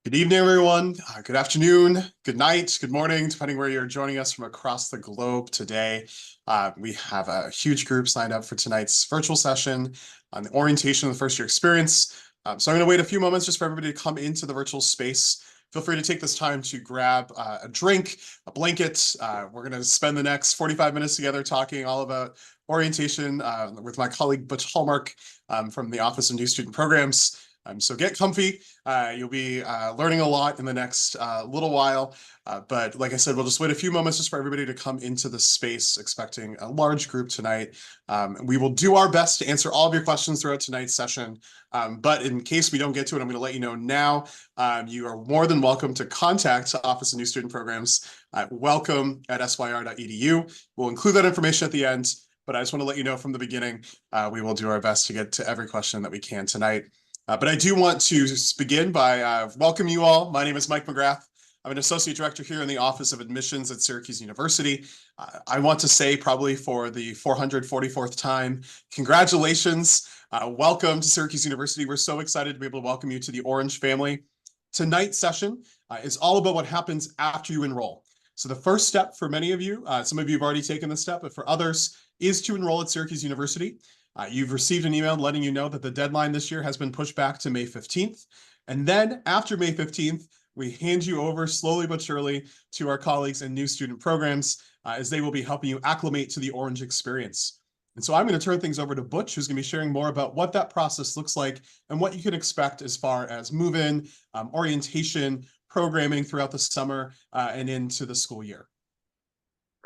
Good evening, everyone. Good afternoon, good night, good morning, depending where you're joining us from across the globe today. We have a huge group signed up for tonight's virtual session on the orientation of the first year experience. So I'm going to wait a few moments just for everybody to come into the virtual space. Feel free to take this time to grab a drink, a blanket. We're going to spend the next 45 minutes together talking all about orientation with my colleague Butch Hallmark from the Office of New Student Programs. So get comfy. You'll be learning a lot in the next little while. But like I said, we'll just wait a few moments just for everybody to come into the space, expecting a large group tonight. We will do our best to answer all of your questions throughout tonight's session. But in case we don't get to it, I'm going to let you know now. You are more than welcome to contact the Office of New Student Programs at welcome@syr.edu. We'll include that information at the end. But I just want to let you know from the beginning, we will do our best to get to every question that we can tonight. But I do want to begin by welcome you all. My name is Mike McGrath. I'm an associate director here in the Office of Admissions at Syracuse University. I want to say probably for the 444th time, congratulations. Welcome to Syracuse University. We're so excited to be able to welcome you to the Orange family. Tonight's session is all about what happens after you enroll. So the first step for many of you, some of you have already taken this step, but for others, is to enroll at Syracuse University. You've received an email letting you know that the deadline this year has been pushed back to May 15th. And then after May 15th, we hand you over slowly but surely to our colleagues in new student programs as they will be helping you acclimate to the Orange experience. And so I'm going to turn things over to Butch, who's going to be sharing more about what that process looks like and what you can expect as far as move-in, orientation, programming throughout the summer and into the school year.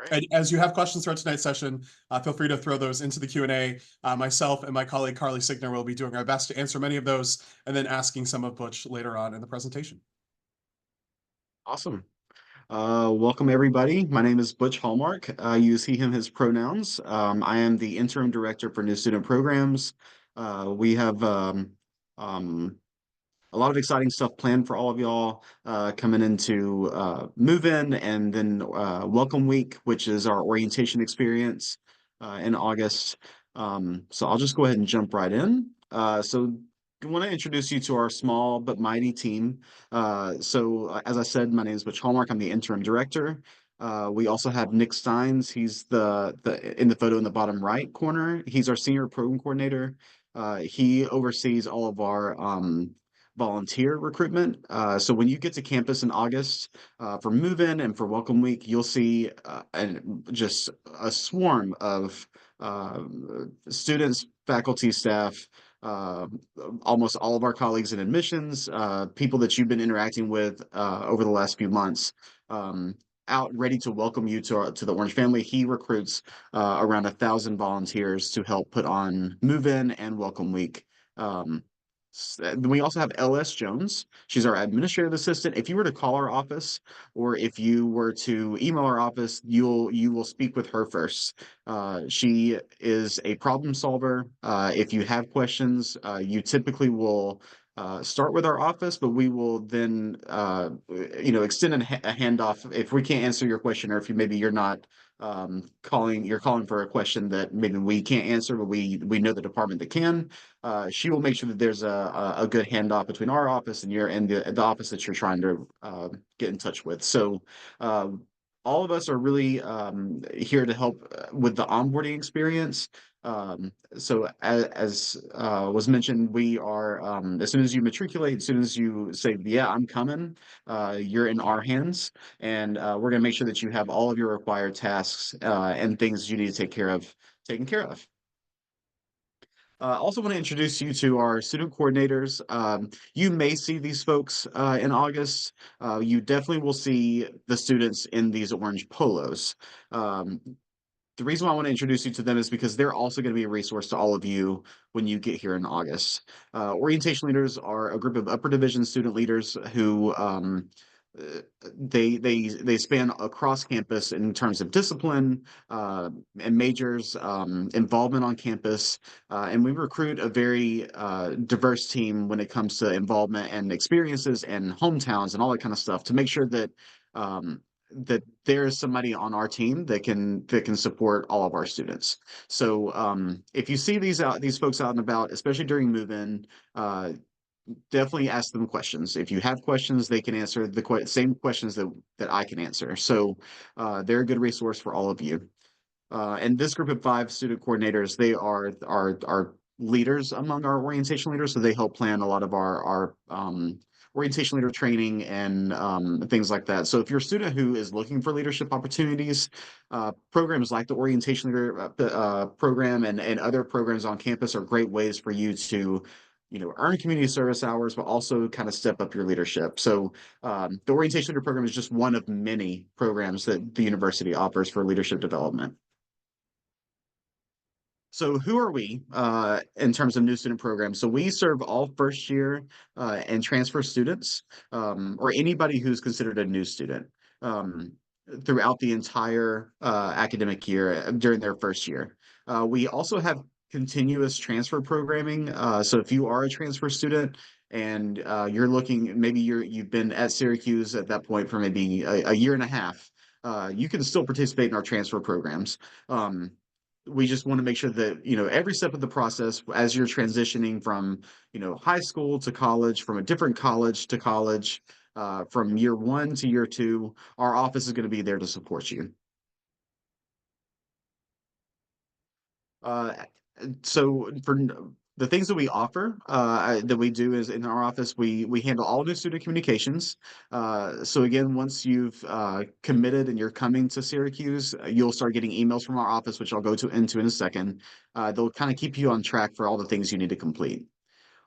And as you have questions throughout tonight's session, feel free to throw those into the Q&A. Myself and my colleague Carly Signer will be doing our best to answer many of those and then asking some of Butch later on in the presentation. Awesome. Welcome, everybody. My name is Butch Hallmark. I use he, him, his pronouns. I am the interim director for new student programs. We have a lot of exciting stuff planned for all of y'all coming into move-in and then welcome week, which is our orientation experience in August. So I'll just go ahead and jump right in. So I want to introduce you to our small but mighty team. As I said, my name is Butch Hallmark. I'm the interim director. We also have Nick Steins. He's the in the photo in the bottom right corner. He's our senior program coordinator. He oversees all of our volunteer recruitment. So when you get to campus in August for move-in and for welcome week, you'll see just a swarm of students, faculty, staff, almost all of our colleagues in admissions, people that you've been interacting with over the last few months. Out ready to welcome you to the Orange family. He recruits around 1,000 volunteers to help put on move-in and welcome week. We also have LS Jones. She's our administrative assistant. If you were to call our office or if you were to email our office, you will speak with her first. She is a problem solver. If you have questions, you typically will start with our office, but we will then extend a handoff if we can't answer your question, or if maybe you're not calling for a question that maybe we can't answer, but we know the department that can. She will make sure that there's a good handoff between our office and the office that you're trying to get in touch with. So all of us are really here to help with the onboarding experience. So as was mentioned, we are as soon as you matriculate, as soon as you say, yeah, I'm coming, you're in our hands, and we're going to make sure that you have all of your required tasks and things you need to take care of taken care of. I also want to introduce you to our student coordinators. You may see these folks in August. You definitely will see the students in these orange polos. The reason why I want to introduce you to them is because they're also going to be a resource to all of you when you get here in August. Orientation leaders are a group of upper division student leaders who they span across campus in terms of discipline and majors, involvement on campus, and we recruit a very diverse team when it comes to involvement and experiences and hometowns and all that kind of stuff to make sure that that there is somebody on our team that can support all of our students. So if you see these folks out and about, especially during move-in, definitely ask them questions. If you have questions, they can answer the same questions that I can answer. So they're a good resource for all of you. And this group of 5 student coordinators, they are leaders among our orientation leaders, so they help plan a lot of our orientation leader training and things like that. So if you're a student who is looking for leadership opportunities, programs like the orientation leader program and other programs on campus are great ways for you to earn community service hours, but also kind of step up your leadership. So the orientation leader program is just one of many programs that the university offers for leadership development. So who are we in terms of new student programs? So we serve all first year and transfer students, or anybody who's considered a new student um, throughout the entire academic year during their first year. We also have continuous transfer programming. So if you are a transfer student and you're looking, maybe you've been at Syracuse at that point for maybe a year and a half, you can still participate in our transfer programs. We just want to make sure that every step of the process as you're transitioning from high school to college, from a different college to college, from year 1 to year 2, our office is going to be there to support you. Uh, so for the things that we offer, that we do is in our office, we handle all new student communications. So again, once you've committed and you're coming to Syracuse, you'll start getting emails from our office, which I'll go into in a second. They'll kind of keep you on track for all the things you need to complete.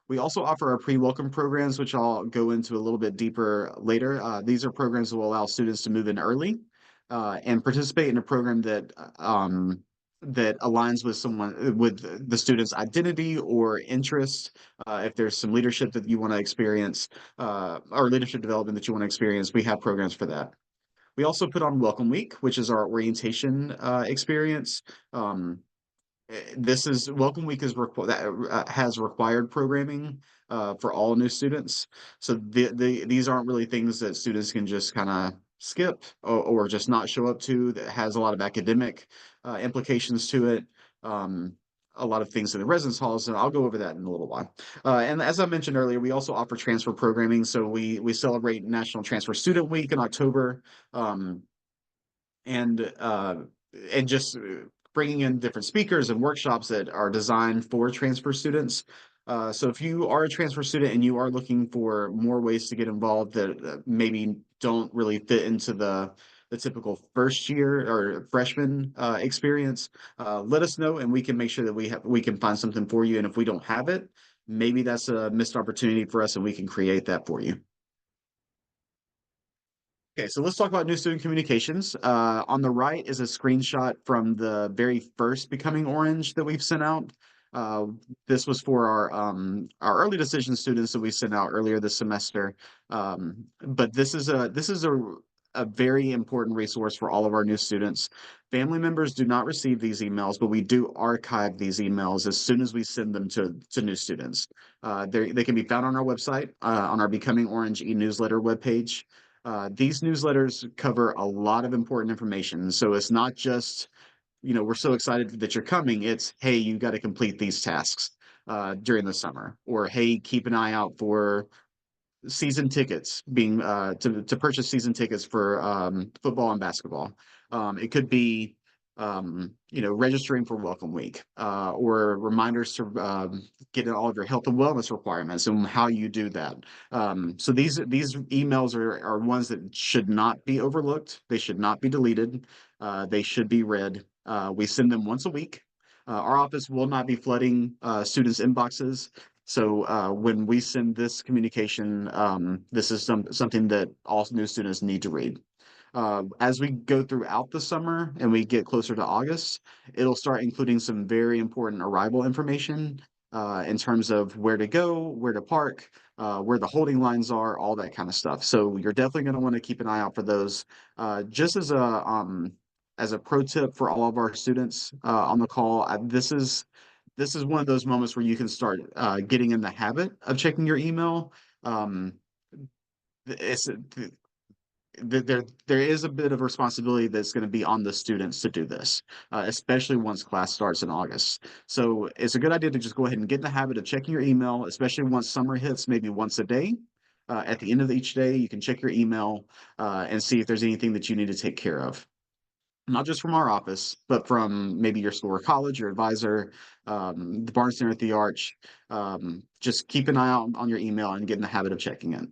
We also offer our pre-welcome programs, which I'll go into a little bit deeper later. These are programs that will allow students to move in early and participate in a program that aligns with the student's identity or interest. If there's some leadership that you want to experience or leadership development that you want to experience, we have programs for that. We also put on Welcome Week, which is our orientation experience. This is Welcome Week that has required programming for all new students. So these aren't really things that students can just kind of skip or just not show up to. That has a lot of academic implications to it. A lot of things in the residence halls, and I'll go over that in a little while. And as I mentioned earlier, we also offer transfer programming. So we celebrate National Transfer Student Week in October. Um, and uh, and just bringing in different speakers and workshops that are designed for transfer students. So if you are a transfer student and you are looking for more ways to get involved that maybe don't really fit into the typical first year or freshman experience, let us know and we can make sure that we can find something for you. And if we don't have it, maybe that's a missed opportunity for us and we can create that for you. Okay, so let's talk about new student communications. On the right is a screenshot from the very first Becoming Orange that we've sent out. Uh, this was for our early decision students that we sent out earlier this semester. But this is a very important resource for all of our new students. Family members do not receive these emails, but we do archive these emails as soon as we send them to new students. They can be found on our website, on our Becoming Orange e-newsletter webpage. These newsletters cover a lot of important information. So it's not just, we're so excited that you're coming. It's, hey, you got to complete these tasks during the summer, or hey, keep an eye out for season tickets being to purchase season tickets for football and basketball. It could be registering for Welcome Week or reminders to get all of your health and wellness requirements and how you do that. So these emails are ones that should not be overlooked. They should not be deleted. They should be read. We send them once a week. Our office will not be flooding students' inboxes. So when we send this communication, this is something that all new students need to read. As we go throughout the summer and we get closer to August, it'll start including some very important arrival information in terms of where to go, where to park, where the holding lines are, all that kind of stuff. So you're definitely going to want to keep an eye out for those. Just as a pro tip for all of our students on the call, this is one of those moments where you can start getting in the habit of checking your email. Um, it's there is a bit of responsibility that's going to be on the students to do this, especially once class starts in August. So it's a good idea to just go ahead and get in the habit of checking your email, especially once summer hits, maybe once a day. At the end of each day, you can check your email and see if there's anything that you need to take care of. Not just from our office, but from maybe your school or college, your advisor, the Barnes Center at the Arch. Just keep an eye out on your email and get in the habit of checking it.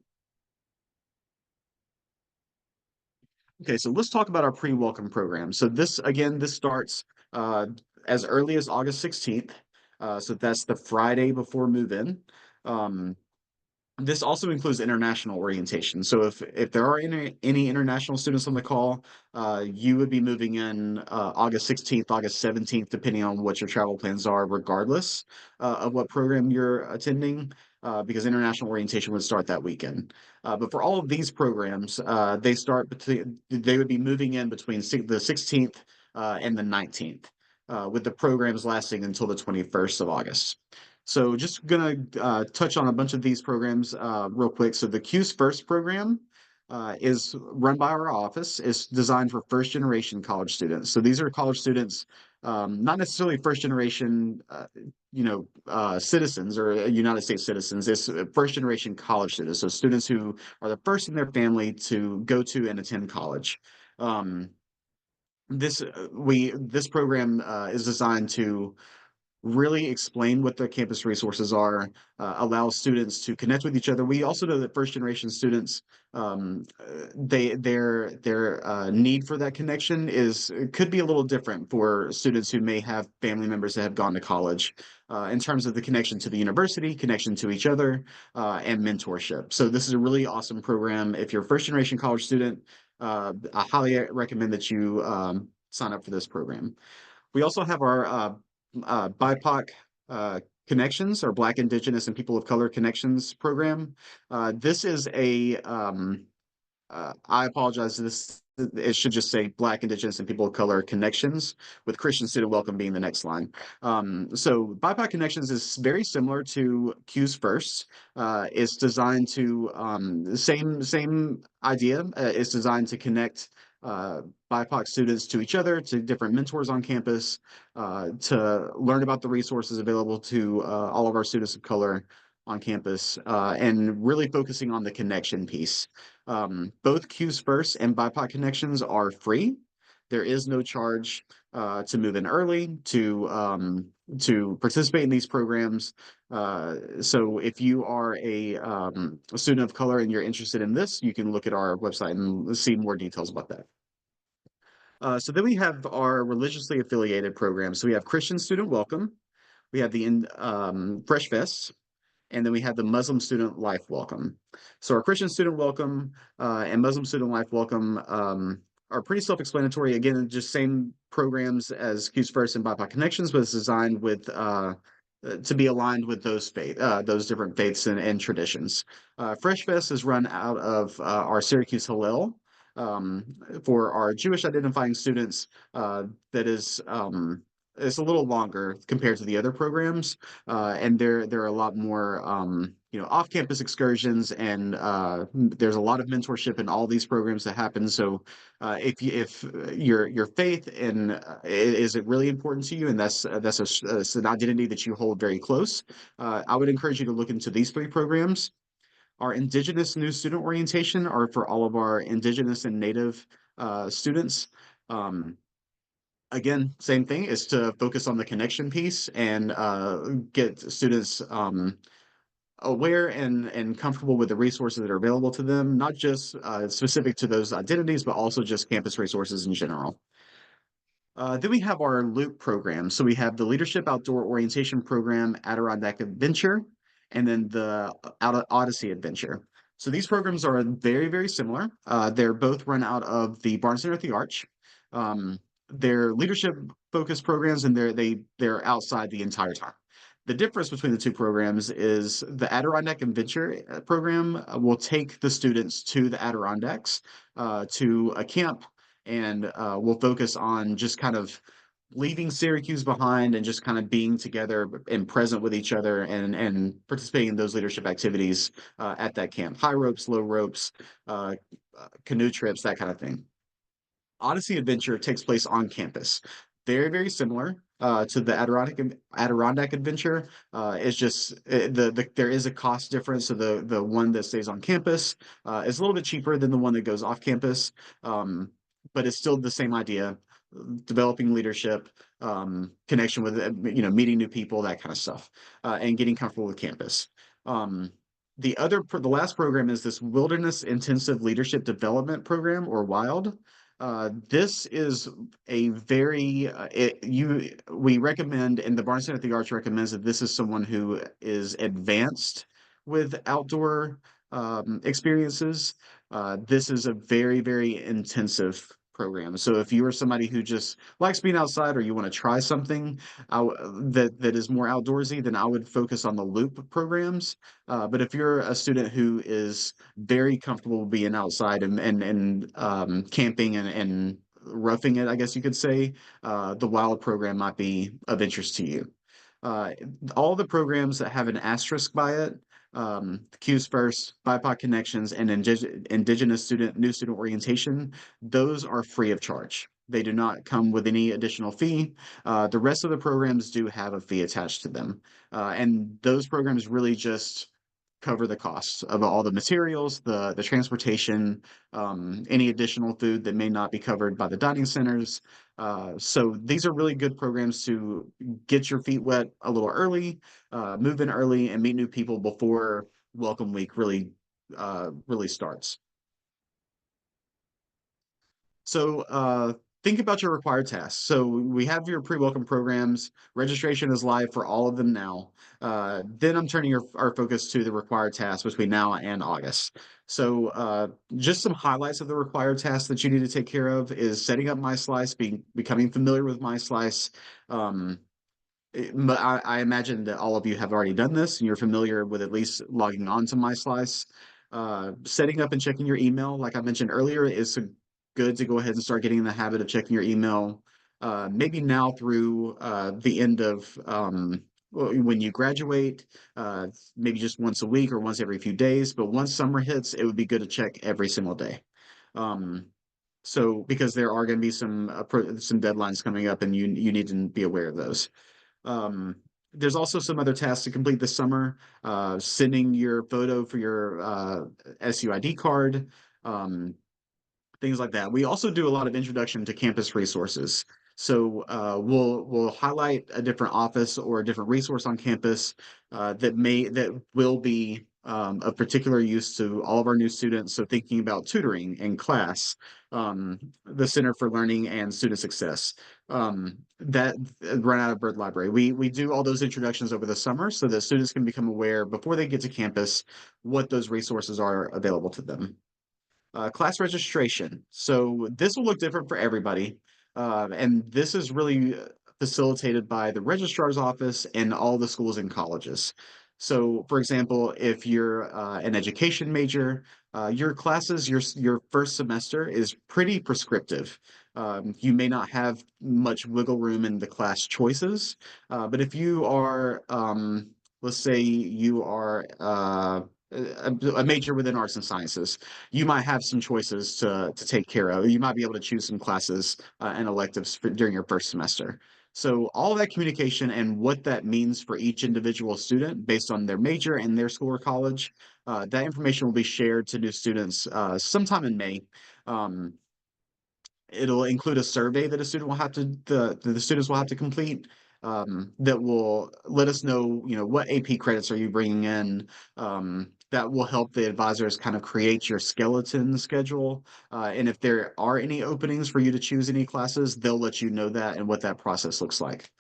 Okay, so let's talk about our pre-welcome program. So this, again, this starts uh, as early as August 16th. So that's the Friday before move-in. Um, this also includes international orientation. So if there are any international students on the call, you would be moving in August 16th, August 17th, depending on what your travel plans are, regardless of what program you're attending, because international orientation would start that weekend. But for all of these programs, they would be moving in between the 16th and the 19th, with the programs lasting until the 21st of August. So just gonna touch on a bunch of these programs real quick. So the Q's First program is run by our office. It's designed for first generation college students. So these are college students, not necessarily first generation, citizens or United States citizens. It's first generation college students. So students who are the first in their family to go to and attend college. Um, this program is designed to really explain what the campus resources are, allow students to connect with each other. We also know that first generation students, their need for that connection could be a little different for students who may have family members that have gone to college, in terms of the connection to the university, connection to each other, and mentorship. So this is a really awesome program. If you're a first generation college student, I highly recommend that you sign up for this program. We also have our BIPOC Connections, or Black, Indigenous, and People of Color Connections program. This is I apologize, it should just say Black, Indigenous, and People of Color Connections, with Christian Student Welcome being the next line. So BIPOC Connections is very similar to Q's First. It's designed to, same idea. It's designed to connect BIPOC students to each other, to different mentors on campus, to learn about the resources available to all of our students of color on campus, and really focusing on the connection piece. Both Q's First and BIPOC Connections are free. There is no charge to move in early, to participate in these programs. So if you are a student of color and you're interested in this, you can look at our website and see more details about that. So then we have our religiously affiliated programs. So we have Christian Student Welcome, we have the Fresh Fest, and then we have the Muslim Student Life Welcome. So our Christian Student Welcome and Muslim Student Life Welcome are pretty self-explanatory. Again, just same programs as Q's First and BIPOC Connections, but it's designed with to be aligned with those different faiths and traditions. Fresh Fest is run out of our Syracuse Hillel. For our Jewish identifying students, that is it's a little longer compared to the other programs, and there are a lot more off-campus excursions, and there's a lot of mentorship in all these programs that happen. So if your faith is it really important to you, and that's an identity that you hold very close, I would encourage you to look into these three programs. Our Indigenous New Student Orientation are for all of our Indigenous and Native students. Again, same thing, is to focus on the connection piece and get students aware and comfortable with the resources that are available to them, not just specific to those identities, but also just campus resources in general. Then we have our Loop program. So we have the Leadership Outdoor Orientation Program, Adirondack Adventure, and then the Odyssey Adventure. So these programs are very, very similar. They're both run out of the Barnes Center at the Arch. They're leadership focused programs, and they're outside the entire time. The difference between the two programs is the Adirondack Adventure program will take the students to the Adirondacks, to a camp, and we'll focus on just kind of leaving Syracuse behind and just kind of being together and present with each other, and participating in those leadership activities at that camp. High ropes, low ropes, canoe trips, that kind of thing. Odyssey Adventure takes place on campus. Very, very similar to the Adirondack Adventure. It's just there is a cost difference. So the one that stays on campus is a little bit cheaper than the one that goes off campus, but it's still the same idea: developing leadership, connection with meeting new people, that kind of stuff, and getting comfortable with campus. Um, the last program is this Wilderness Intensive Leadership Development Program, or WILD. This is a very we recommend, and the Barnes Center at the Arts recommends, that this is someone who is advanced with outdoor experiences. This is a very, very intensive program. So if you are somebody who just likes being outside, or you want to try something that is more outdoorsy, then I would focus on the Loop programs. But if you're a student who is very comfortable being outside and camping and roughing it, I guess you could say, the Wild program might be of interest to you. Uh, all the programs that have an asterisk by it, Q's First, BIPOC Connections, and Indigenous New Student Orientation, those are free of charge. They do not come with any additional fee. The rest of the programs do have a fee attached to them. And those programs really just cover the costs of all the materials, the transportation, any additional food that may not be covered by the dining centers. So these are really good programs to get your feet wet a little early, move in early, and meet new people before Welcome Week really starts. So think about your required tasks. So we have your pre-welcome programs. Registration is live for all of them now. Then I'm turning our focus to the required tasks between now and August. So just some highlights of the required tasks that you need to take care of is setting up MySlice, becoming familiar with MySlice. But I imagine that all of you have already done this and you're familiar with at least logging on to MySlice. Setting up and checking your email, like I mentioned earlier, is good to go ahead and start getting in the habit of checking your email. Maybe now through the end of when you graduate, maybe just once a week or once every few days. But once summer hits, it would be good to check every single day. So because there are going to be some deadlines coming up, and you need to be aware of those. There's also some other tasks to complete this summer. Sending your photo for your SUID card, things like that. We also do a lot of introduction to campus resources. So we'll highlight a different office or a different resource on campus that will be of particular use to all of our new students. So thinking about tutoring and class, the Center for Learning and Student Success, that run out of Bird Library. We do all those introductions over the summer so that students can become aware before they get to campus what those resources are available to them. Class registration. So this will look different for everybody. And this is really facilitated by the registrar's office and all the schools and colleges. So, for example, if you're an education major, your classes, your first semester is pretty prescriptive. You may not have much wiggle room in the class choices, but if you are, let's say you are a major within arts and sciences, you might have some choices to take care of. You might be able to choose some classes and electives during your first semester. So all that communication and what that means for each individual student based on their major and their school or college, that information will be shared to new students sometime in May. Um, It'll include a survey that a student will have to the students will have to complete, that will let us know, what AP credits are you bringing in. That will help the advisors kind of create your skeleton schedule. And if there are any openings for you to choose any classes, they'll let you know that and what that process looks like.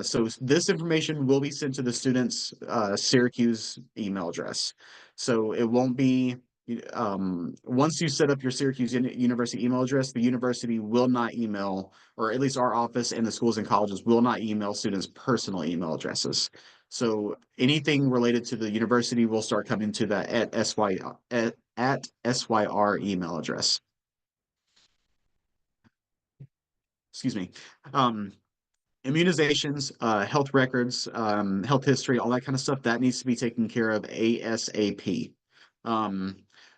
So this information will be sent to the student's Syracuse email address. So it won't be once you set up your Syracuse University email address, the university will not email, or at least our office and the schools and colleges will not email students' personal email addresses. So anything related to the university will start coming to that at SYR email address. Excuse me. Immunizations, health records, health history, all that kind of stuff, that needs to be taken care of ASAP.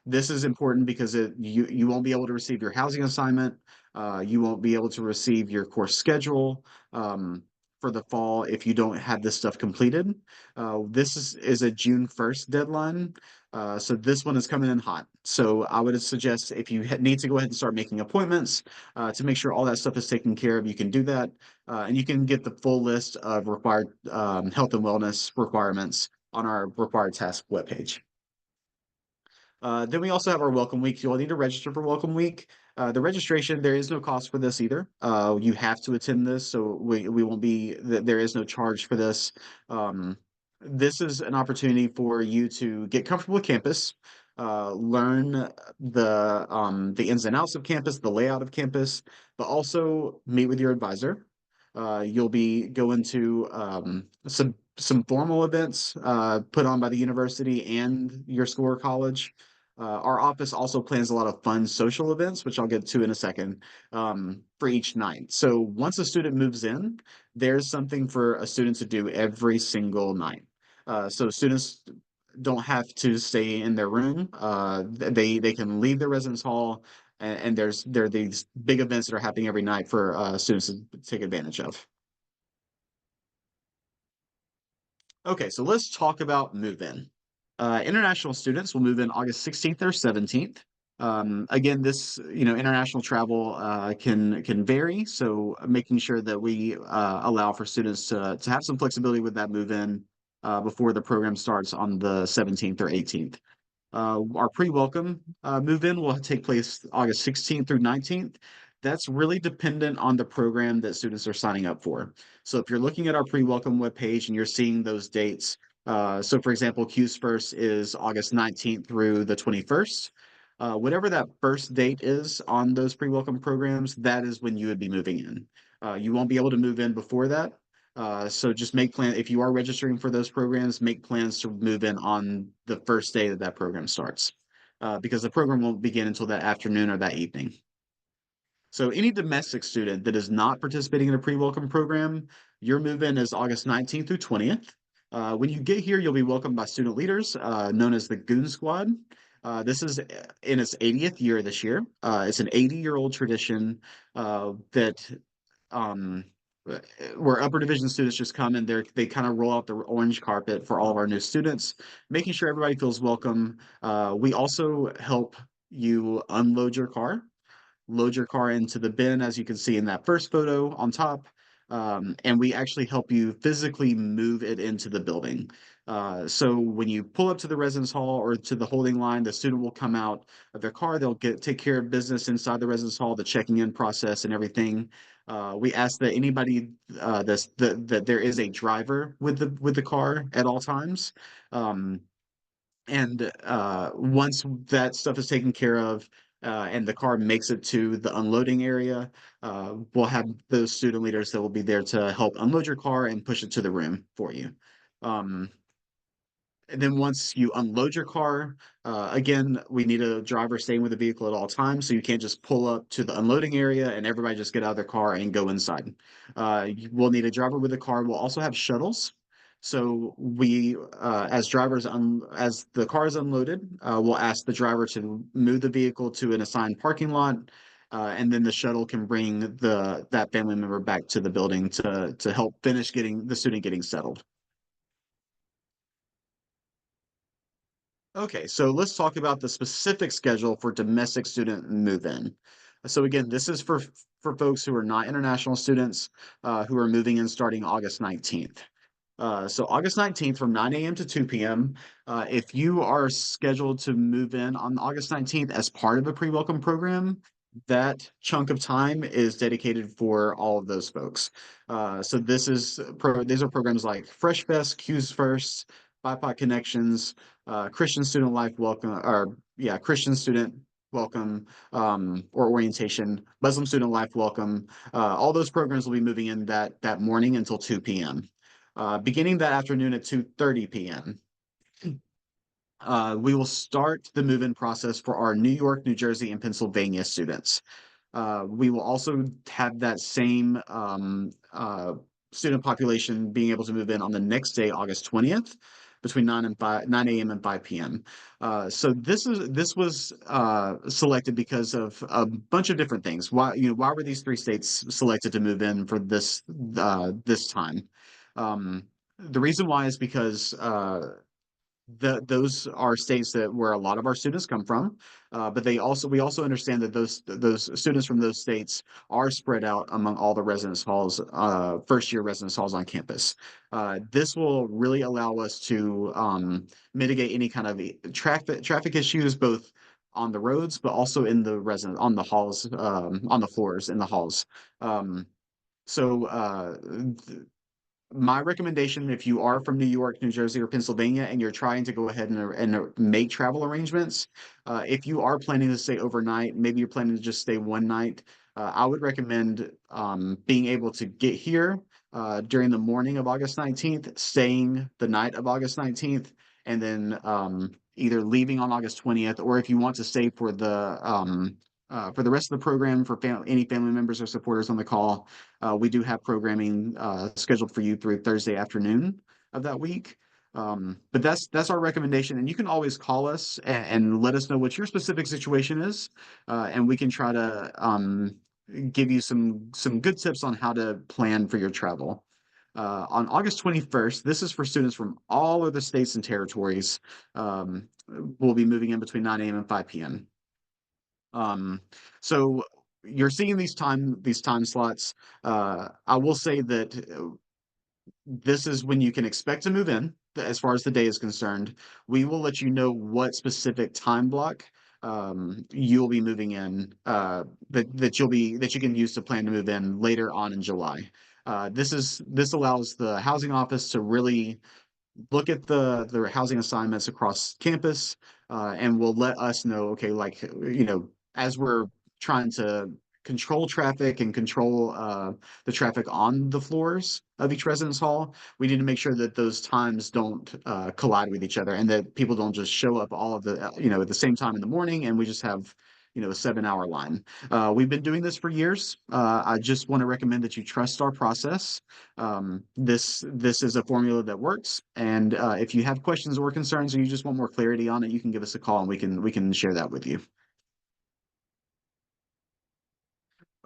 This is important because you won't be able to receive your housing assignment. You won't be able to receive your course schedule for the fall if you don't have this stuff completed. This is a June 1st deadline. So this one is coming in hot. So I would suggest if you need to go ahead and start making appointments to make sure all that stuff is taken care of, you can do that. And you can get the full list of required health and wellness requirements on our required task webpage. Then we also have our Welcome Week. You'll need to register for Welcome Week. The registration, there is no cost for this either. You have to attend this, so we won't be, there is no charge for this. This is an opportunity for you to get comfortable with campus, learn the ins and outs of campus, the layout of campus, but also meet with your advisor. You'll be going to some formal events put on by the university and your school or college. Our office also plans a lot of fun social events, which I'll get to in a second, for each night. So once a student moves in, there's something for a student to do every single night. So students don't have to stay in their room. They can leave their residence hall, and there are these big events that are happening every night for students to take advantage of. Okay, so let's talk about move-in. International students will move in August 16th or 17th. Again, this, international travel can vary, so making sure that we allow for students to have some flexibility with that move-in before the program starts on the 17th or 18th. Our pre-welcome move-in will take place August 16th through 19th. That's really dependent on the program that students are signing up for. So if you're looking at our pre-welcome webpage and you're seeing those dates, so for example, Q's first is August 19th through the 21st. Whatever that first date is on those pre-welcome programs, that is when you would be moving in. You won't be able to move in before that. So just make plan if you are registering for those programs, make plans to move in on the first day that that program starts, because the program won't begin until that afternoon or that evening. So any domestic student that is not participating in a pre-welcome program, your move-in is August 19th through 20th. When you get here, you'll be welcomed by student leaders, known as the Goon Squad. This is in its 80th year this year. It's an 80-year-old tradition that um, where upper division students just come and they kind of roll out the orange carpet for all of our new students, making sure everybody feels welcome. We also help you unload your car, load your car into the bin, as you can see in that first photo on top. And we actually help you physically move it into the building. So when you pull up to the residence hall or to the holding line, the student will come out of their car. They'll take care of business inside the residence hall, the checking in process and everything. We ask that anybody that there is a driver with the car at all times. And once that stuff is taken care of, and the car makes it to the unloading area, we'll have those student leaders that will be there to help unload your car and push it to the room for you. Um, and then once you unload your car, again, we need a driver staying with the vehicle at all times. So you can't just pull up to the unloading area and everybody just get out of their car and go inside. We'll need a driver with a car. We'll also have shuttles. So we, as drivers, as the car is unloaded, we'll ask the driver to move the vehicle to an assigned parking lot. And then the shuttle can bring that family member back to the building to help finish getting the student getting settled. Okay, so let's talk about the specific schedule for domestic student move-in. So again, this is for folks who are not international students who are moving in starting August 19th. So August 19th from 9 a.m. to 2 p.m. If you are scheduled to move in on August 19th as part of a pre-welcome program, that chunk of time is dedicated for all of those folks. So these are programs like Fresh Fest, Q's First, BIPOC Connections, Christian Student Life Welcome, or yeah, Christian Student Welcome, or Orientation, Muslim Student Life Welcome. All those programs will be moving in that morning until 2 p.m. Beginning that afternoon at 2:30 p.m. We will start the move-in process for our New York, New Jersey, and Pennsylvania students. We will also have that same student population being able to move in on the next day, August 20th. between 9 a.m. and 5 p.m. So this was selected because of a bunch of different things. Why were these three states selected to move in for this time? The reason why is because those are states that where a lot of our students come from, but we also understand that those students from those states are spread out among all the residence halls, first year residence halls on campus. This will really allow us to mitigate any kind of traffic issues, both on the roads, but also in the resident on the halls, on the floors in the halls. Um, so my recommendation, if you are from New York, New Jersey, or Pennsylvania, and you're trying to go ahead and make travel arrangements, if you are planning to stay overnight, maybe you're planning to just stay one night, I would recommend being able to get here during the morning of August 19th, staying the night of August 19th, and then either leaving on August 20th, or if you want to stay for the rest of the program for any family members or supporters on the call, we do have programming scheduled for you through Thursday afternoon of that week. But that's our recommendation, and you can always call us and let us know what your specific situation is, and we can try to give you some good tips on how to plan for your travel. On August 21st, this is for students from all of the states and territories. We'll be moving in between 9 a.m. and 5 p.m. So you're seeing these time slots. I will say that this is when you can expect to move in, as far as the day is concerned. We will let you know what specific time block you'll be moving in, that you can use to plan to move in later on in July. This allows the housing office to really look at the housing assignments across campus, and will let us know, okay, like, as we're trying to control traffic and control the traffic on the floors of each residence hall, we need to make sure that those times don't collide with each other, and that people don't just show up all of the at the same time in the morning, and we just have a 7-hour line. We've been doing this for years. I just want to recommend that you trust our process. This is a formula that works, and if you have questions or concerns, or you just want more clarity on it, you can give us a call, and we can share that with you.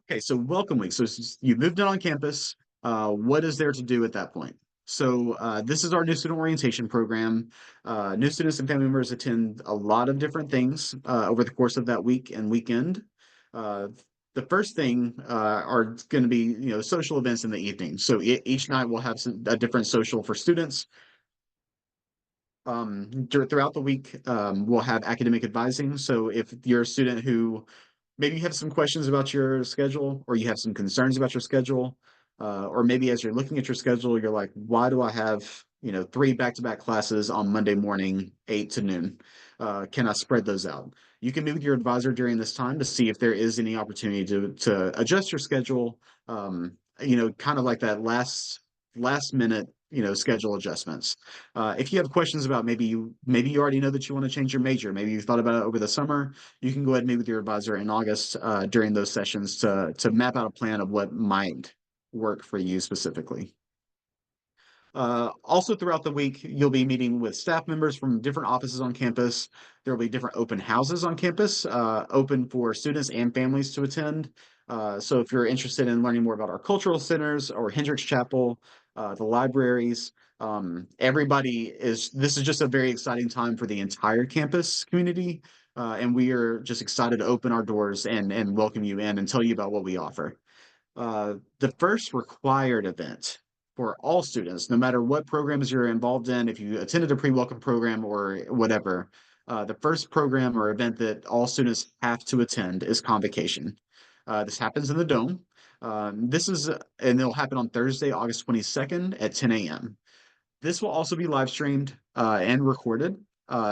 Okay, so welcome week. So you moved in on campus. What is there to do at that point? So this is our new student orientation program. New students and family members attend a lot of different things over the course of that week and weekend. Uh, the first thing are going to be social events in the evening. So each night we'll have a different social for students. Throughout the week, we'll have academic advising. So if you're a student who maybe you have some questions about your schedule, or you have some concerns about your schedule, or maybe as you're looking at your schedule, you're like, why do I have 3 back-to-back classes on Monday morning, 8 to noon? Can I spread those out? You can meet with your advisor during this time to see if there is any opportunity to adjust your schedule, kind of like that last minute schedule adjustments. If you have questions about, maybe you already know that you want to change your major, maybe you've thought about it over the summer, you can go ahead and meet with your advisor in August during those sessions to map out a plan of what might work for you specifically. Also throughout the week, you'll be meeting with staff members from different offices on campus. There will be different open houses on campus, open for students and families to attend. So if you're interested in learning more about our cultural centers or Hendricks Chapel, the libraries, this is just a very exciting time for the entire campus community. And we are just excited to open our doors and welcome you in and tell you about what we offer. The first required event for all students, no matter what programs you're involved in, if you attended a pre-welcome program or whatever, the first program or event that all students have to attend is convocation. This happens in the Dome. And it'll happen on Thursday, August 22nd at 10 a.m. This will also be live streamed and recorded.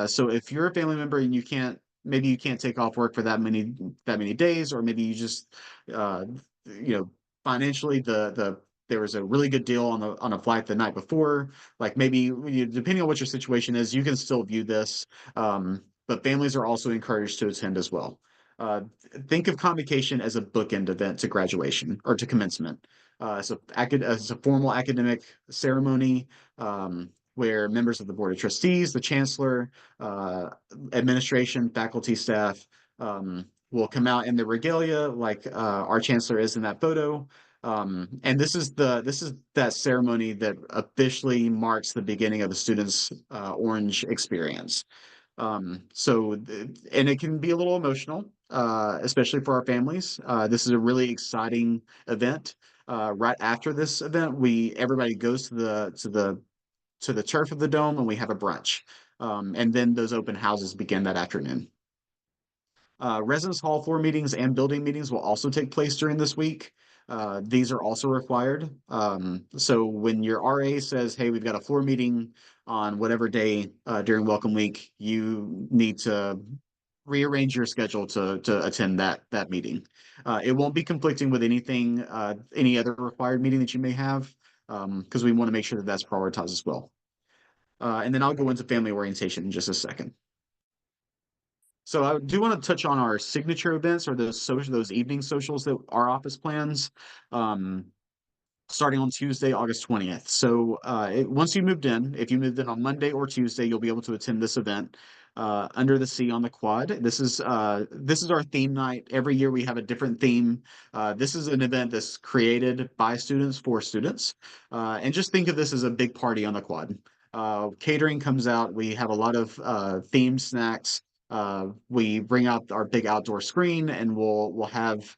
So if you're a family member and maybe you can't take off work for that many days, or maybe you just uh, financially there was a really good deal on a flight the night before. Like, maybe depending on what your situation is, you can still view this. But families are also encouraged to attend as well. Uh, think of convocation as a bookend event to graduation or to commencement. It's a formal academic ceremony. where members of the Board of Trustees, the Chancellor, administration, faculty, staff will come out in the regalia like our Chancellor is in that photo. And this is that ceremony that officially marks the beginning of the students' Orange experience. And it can be a little emotional, especially for our families. This is a really exciting event. Right after this event, everybody goes to the turf of the dome and we have a brunch. And then those open houses begin that afternoon. Residence hall floor meetings and building meetings will also take place during this week. These are also required. So when your RA says, hey, we've got a floor meeting on whatever day during Welcome Week, you need to rearrange your schedule to attend that meeting. It won't be conflicting with any other required meeting that you may have, because we want to make sure that that's prioritized as well. And then I'll go into family orientation in just a second. So I do want to touch on our signature events or those evening socials that our office plans, starting on Tuesday, August 20th. So once you moved in, if you moved in on Monday or Tuesday, you'll be able to attend this event under the sea on the quad. This is our theme night. Every year we have a different theme. This is an event that's created by students for students. And just think of this as a big party on the quad. Catering comes out. We have a lot of themed snacks. We bring out our big outdoor screen and we'll have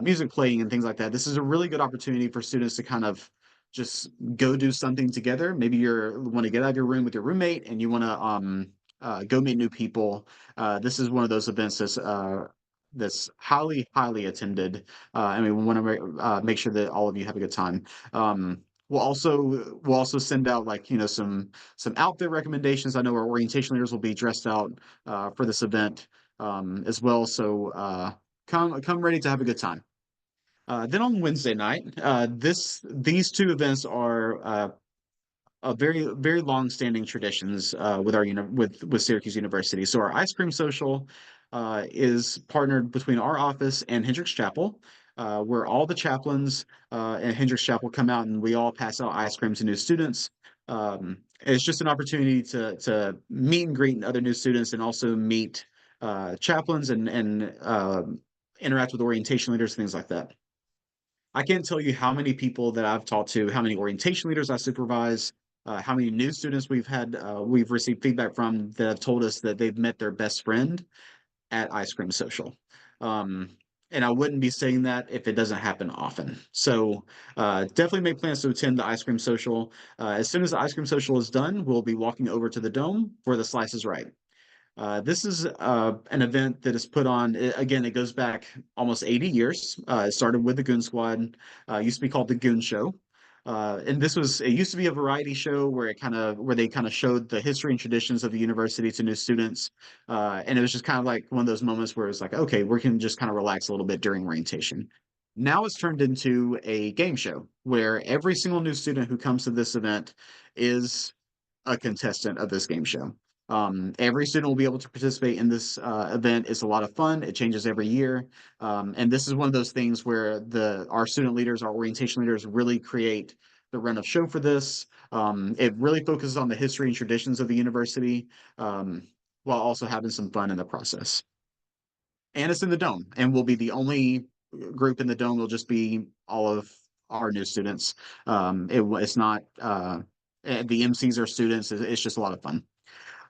music playing and things like that. This is a really good opportunity for students to kind of just go do something together. Maybe you want to get out of your room with your roommate and you want to go meet new people. This is one of those events that's highly, highly attended. And we want to make sure that all of you have a good time. We'll also send out some outfit recommendations. I know our orientation leaders will be dressed out for this event as well. So come ready to have a good time. Then on Wednesday night, these two events are a very very long standing traditions with with Syracuse University. So our ice cream social is partnered between our office and Hendricks Chapel, where all the chaplains at Hendricks Chapel come out and we all pass out ice cream to new students. It's just an opportunity to meet and greet other new students and also meet chaplains and interact with orientation leaders, things like that. I can't tell you how many people that I've talked to, how many orientation leaders I supervise, how many new students we've received feedback from that have told us that they've met their best friend at Ice Cream Social. And I wouldn't be saying that if it doesn't happen often. So definitely make plans to attend the Ice Cream Social. As soon as the Ice Cream Social is done, we'll be walking over to the Dome for the Slice is Right. This is an event that is put on, again, it goes back almost 80 years. It started with the Goon Squad, used to be called the Goon Show. And it used to be a variety show where they kind of showed the history and traditions of the university to new students. And it was just kind of like one of those moments where it's like, okay, we can just kind of relax a little bit during orientation. Now it's turned into a game show where every single new student who comes to this event is a contestant of this game show. Every student will be able to participate in this event. It's a lot of fun. It changes every year. And this is one of those things where our student leaders, our orientation leaders really create the run of show for this. It really focuses on the history and traditions of the university, while also having some fun in the process. And it's in the Dome, and we'll be the only group in the Dome. Will just be all of our new students. It's not the MCs are students. It's just a lot of fun.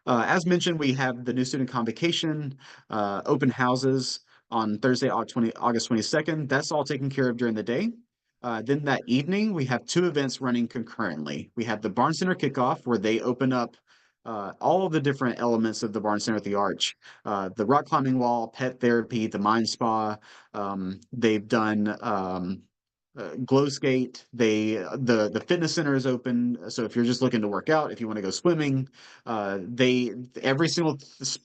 As mentioned, we have the new student convocation, open houses on Thursday, August 22nd. That's all taken care of during the day. Then that evening, we have two events running concurrently. We have the Barnes Center kickoff, where they open up all of the different elements of the Barnes Center at the Arch. The rock climbing wall, pet therapy, the mind spa. They've done glow skate. The fitness center is open, so if you're just looking to work out, if you want to go swimming, every single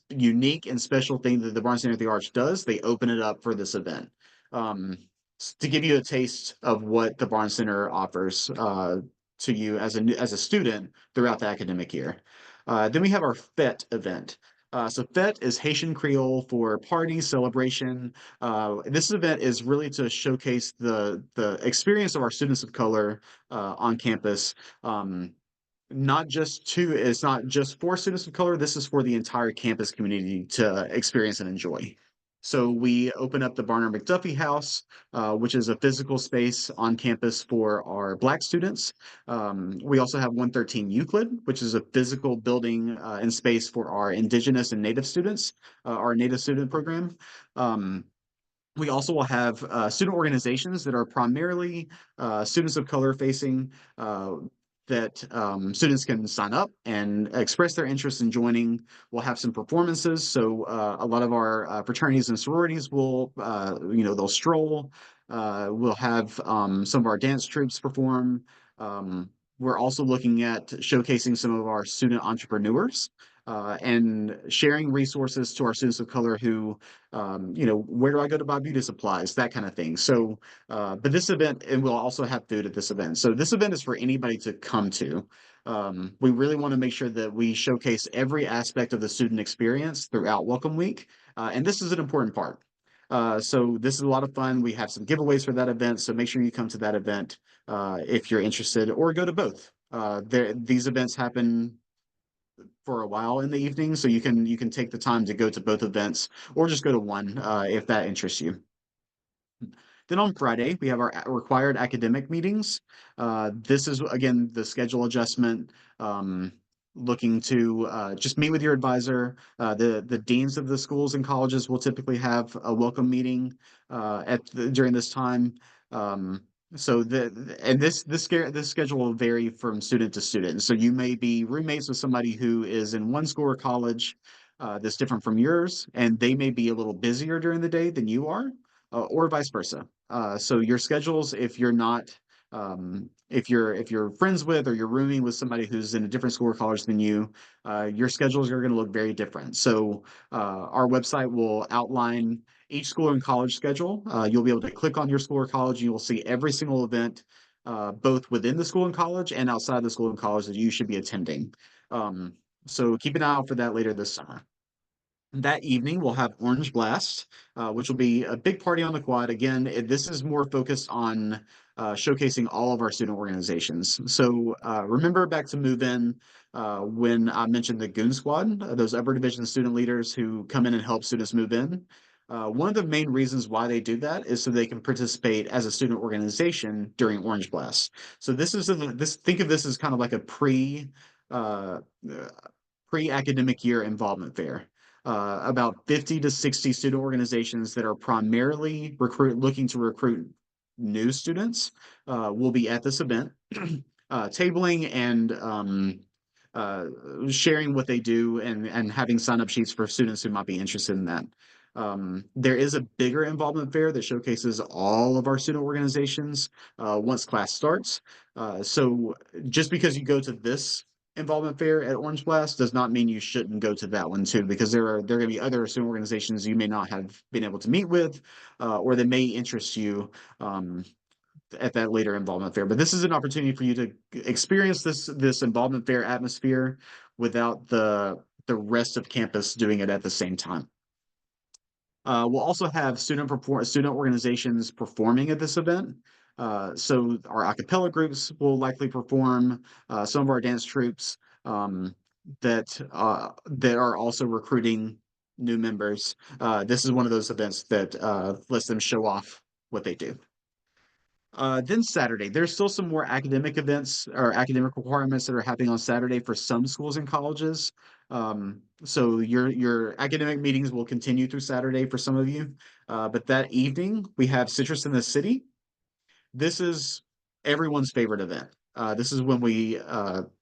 unique and special thing that the Barnes Center at the Arch does, they open it up for this event, to give you a taste of what the Barnes Center offers to you as a student throughout the academic year. Then we have our FET event. So FET is Haitian Creole for party, celebration. This event is really to showcase the experience of our students of color on campus. it's not just for students of color. This is for the entire campus community to experience and enjoy. So we open up the Barnard McDuffie House, which is a physical space on campus for our Black students. We also have 113 Euclid, which is a physical building and space for our Indigenous and Native students, our Native student program. We also will have student organizations that are primarily students of color facing, that students can sign up and express their interest in joining. We'll have some performances. So a lot of our fraternities and sororities will, they'll stroll. We'll have some of our dance troupes perform. We're also looking at showcasing some of our student entrepreneurs and sharing resources to our students of color who, where do I go to buy beauty supplies, that kind of thing. So, but this event, and we'll also have food at this event. So this event is for anybody to come to. We really want to make sure that we showcase every aspect of the student experience throughout Welcome Week. And this is an important part. So this is a lot of fun. We have some giveaways for that event. So make sure you come to that event if you're interested, or go to both. These events happen for a while in the evening, so you can take the time to go to both events, or just go to one if that interests you. Then on Friday, we have our required academic meetings. This is, again, the schedule adjustment, looking to just meet with your advisor. The deans of the schools and colleges will typically have a welcome meeting during this time. So this schedule will vary from student to student. So you may be roommates with somebody who is in one school or college that's different from yours, and they may be a little busier during the day than you are, or vice versa. So your schedules, if you're not, if you're friends with, or you're rooming with somebody who's in a different school or college than you, your schedules are going to look very different. So our website will outline each school and college schedule. You'll be able to click on your school or college, and you'll see every single event, both within the school and college and outside the school and college, that you should be attending. So keep an eye out for that later this summer. That evening, we'll have Orange Blast, which will be a big party on the quad. Again, this is more focused on showcasing all of our student organizations. So remember back to Move In, when I mentioned the Goon Squad, those upper division student leaders who come in and help students move in. One of the main reasons why they do that is so they can participate as a student organization during Orange Blast. So think of this as kind of like a uh, pre-academic year involvement fair. About 50 to 60 student organizations that are primarily looking to recruit new students will be at this event, tabling and sharing what they do, and having sign-up sheets for students who might be interested in that. There is a bigger involvement fair that showcases all of our student organizations once class starts. So just because you go to this involvement fair at Orange Blast does not mean you shouldn't go to that one too, because there are going to be other student organizations you may not have been able to meet with, or that may interest you at that later involvement fair. But this is an opportunity for you to experience this involvement fair atmosphere without the rest of campus doing it at the same time. We'll also have student organizations performing at this event. So our a cappella groups will likely perform, some of our dance troupes that are also recruiting new members. This is one of those events that lets them show off what they do. Then Saturday, there's still some more academic events or academic requirements that are happening on Saturday for some schools and colleges. So your academic meetings will continue through Saturday for some of you. But that evening, we have Citrus in the City. This is everyone's favorite event. This is when we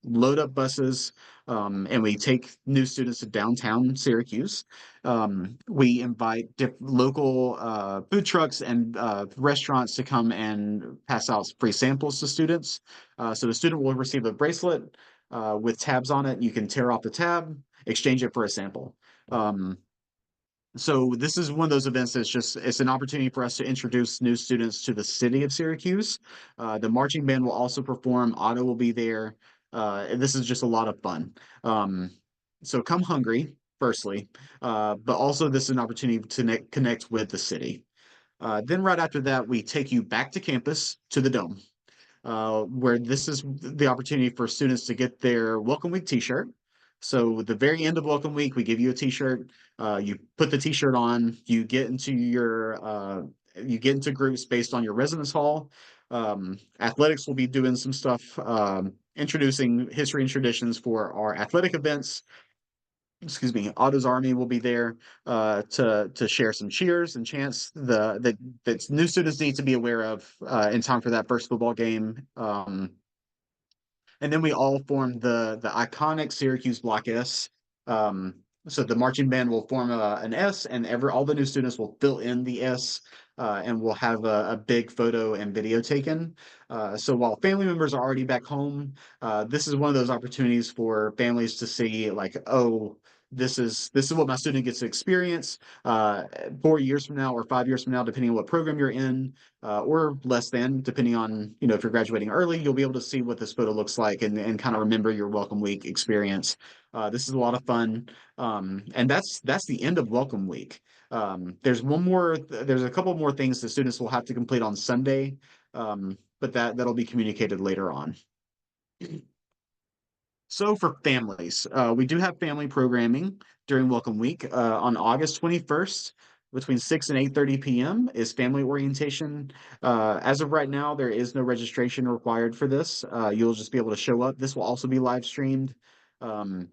load up buses, and we take new students to downtown Syracuse. We invite local food trucks and restaurants to come and pass out free samples to students. So the student will receive a bracelet with tabs on it. You can tear off the tab, exchange it for a sample. So this is one of those events it's an opportunity for us to introduce new students to the city of Syracuse. The marching band will also perform. Otto will be there. And this is just a lot of fun. So come hungry, firstly, but also this is an opportunity to connect with the city. Then right after that, we take you back to campus to the Dome. where this is the opportunity for students to get their Welcome Week t-shirt. So at the very end of Welcome Week, we give you a t-shirt. You put the t-shirt on, you get into groups based on your residence hall. Athletics will be doing some stuff, introducing history and traditions for our athletic events. Excuse me. Otto's Army will be there to share some cheers and chants that new students need to be aware of in time for that first football game. And then we all formed the iconic Syracuse Block S. Um, so the marching band will form an S, and all the new students will fill in the S, and we'll have a big photo and video taken. So while family members are already back home, this is one of those opportunities for families to see, like, oh, this is what my student gets to experience 4 years from now or 5 years from now, depending on what program you're in, or less than, depending on, if you're graduating early, you'll be able to see what this photo looks like and kind of remember your Welcome Week experience. This is a lot of fun. And that's the end of Welcome Week. There's a couple more things the students will have to complete on Sunday, but that'll be communicated later on. So for families, we do have family programming during Welcome Week. On August 21st, between 6 and 8:30 p.m. is family orientation. As of right now, there is no registration required for this. You'll just be able to show up. This will also be live streamed um,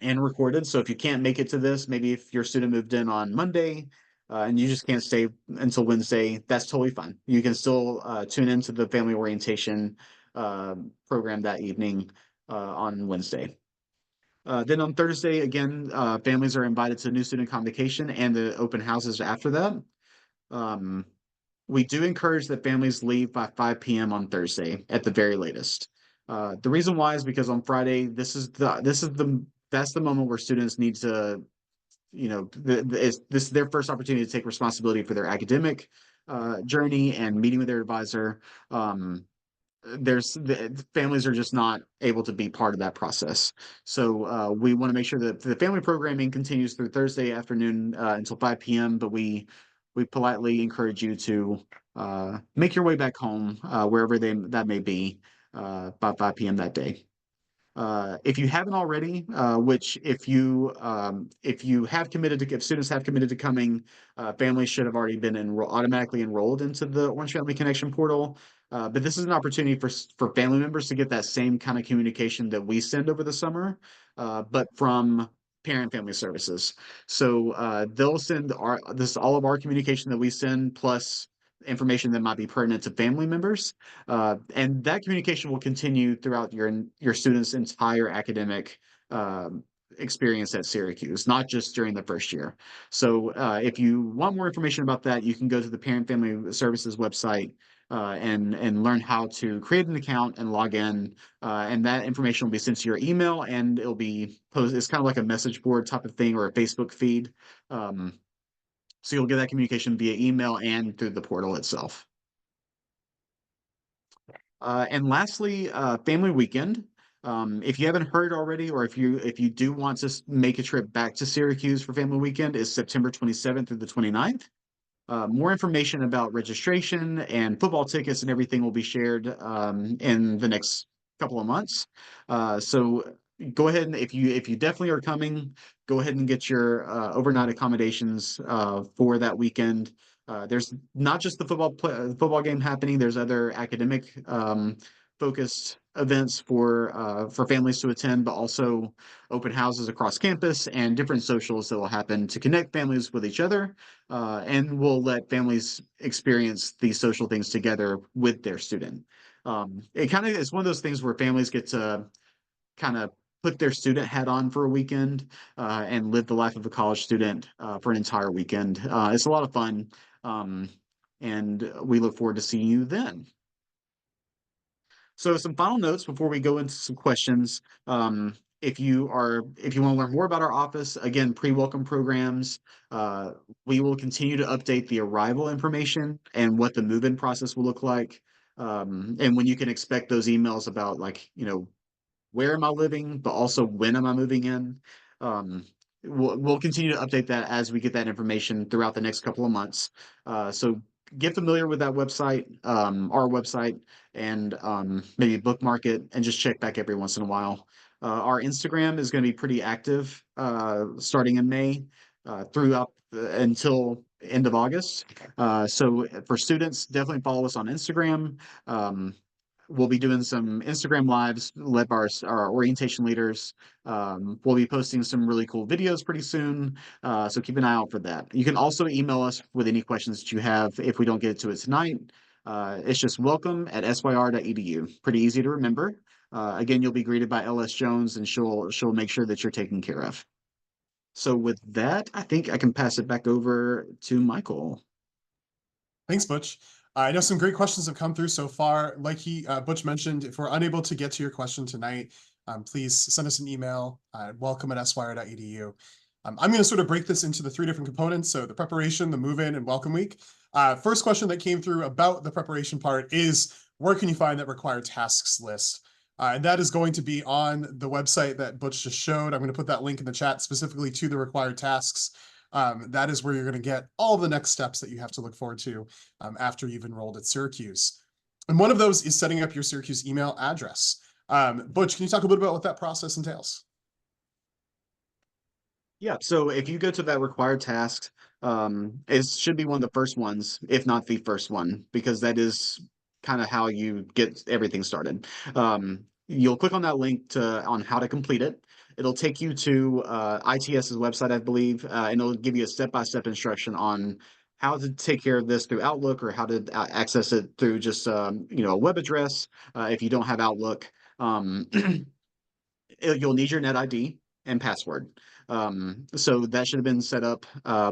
and recorded. So if you can't make it to this, maybe if your student moved in on Monday and you just can't stay until Wednesday, that's totally fine. You can still tune into the family orientation program that evening on Wednesday. Then on Thursday, again, families are invited to new student convocation and the open houses after that. Um, we do encourage that families leave by 5 p.m. on Thursday at the very latest. The reason why is because on Friday, that's the moment where students need to, this is their first opportunity to take responsibility for their academic journey and meeting with their advisor. The families are just not able to be part of that process. So we want to make sure that the family programming continues through Thursday afternoon until 5 p.m. But we politely encourage you to make your way back home wherever that may be by 5 p.m. that day. If you haven't already, which if students have committed to coming, families should have already been automatically enrolled into the Orange Family Connection portal. But this is an opportunity for family members to get that same kind of communication that we send over the summer, but from Parent Family Services. So they'll send all of our communication that we send plus information that might be pertinent to family members. And that communication will continue throughout your student's entire academic experience at Syracuse, not just during the first year. So if you want more information about that, you can go to the Parent Family Services website and learn how to create an account and log in. And that information will be sent to your email, and it'll be posted. It's kind of like a message board type of thing or a Facebook feed. So you'll get that communication via email and through the portal itself. And lastly, family weekend. If you haven't heard already, or if you do want to make a trip back to Syracuse for family weekend, is September 27th through the 29th. More information about registration and football tickets and everything will be shared in the next couple of months. So go ahead, and if you definitely are coming, go ahead and get your overnight accommodations for that weekend. There's not just the football game happening. There's other academic focused events for families to attend, but also open houses across campus and different socials that will happen to connect families with each other, and we'll let families experience these social things together with their student. It kind of is one of those things where families get to kind of put their student hat on for a weekend and live the life of a college student for an entire weekend. It's a lot of fun, and we look forward to seeing you then. So some final notes before we go into some questions. If you want to learn more about our office, again, pre-welcome programs, we will continue to update the arrival information and what the move-in process will look like. And when you can expect those emails about, like, where am I living, but also when am I moving in. We'll continue to update that as we get that information throughout the next couple of months. So get familiar with that website, our website, and maybe bookmark it and just check back every once in a while. Our Instagram is going to be pretty active starting in May throughout until end of August. So for students, definitely follow us on Instagram. Um, we'll be doing some Instagram lives led by our orientation leaders. We'll be posting some really cool videos pretty soon. So keep an eye out for that. You can also email us with any questions that you have if we don't get to it tonight. It's just welcome@syr.edu. Pretty easy to remember. Again, you'll be greeted by LS Jones, and she'll make sure that you're taken care of. So with that, I think I can pass it back over to Michael. Thanks, Butch. I know some great questions have come through so far. Like Butch mentioned, if we're unable to get to your question tonight, please send us an email at welcome@syr.edu. I'm going to sort of break this into the three different components. So the preparation, the move-in, and welcome week. First question that came through about the preparation part is, where can you find that required tasks list? And that is going to be on the website that Butch just showed. I'm going to put that link in the chat specifically to the required tasks. That is where you're going to get all the next steps that you have to look forward to after you've enrolled at Syracuse. And one of those is setting up your Syracuse email address. Butch, can you talk a little bit about what that process entails? Yeah, so if you go to that required task, it should be one of the first ones, if not the first one, because that is kind of how you get everything started. You'll click on that link on how to complete it. It'll take you to ITS's website, I believe, and it'll give you a step-by-step instruction on how to take care of this through Outlook, or how to access it through just a web address if you don't have Outlook. Um, you'll need your NetID and password. So that should have been set up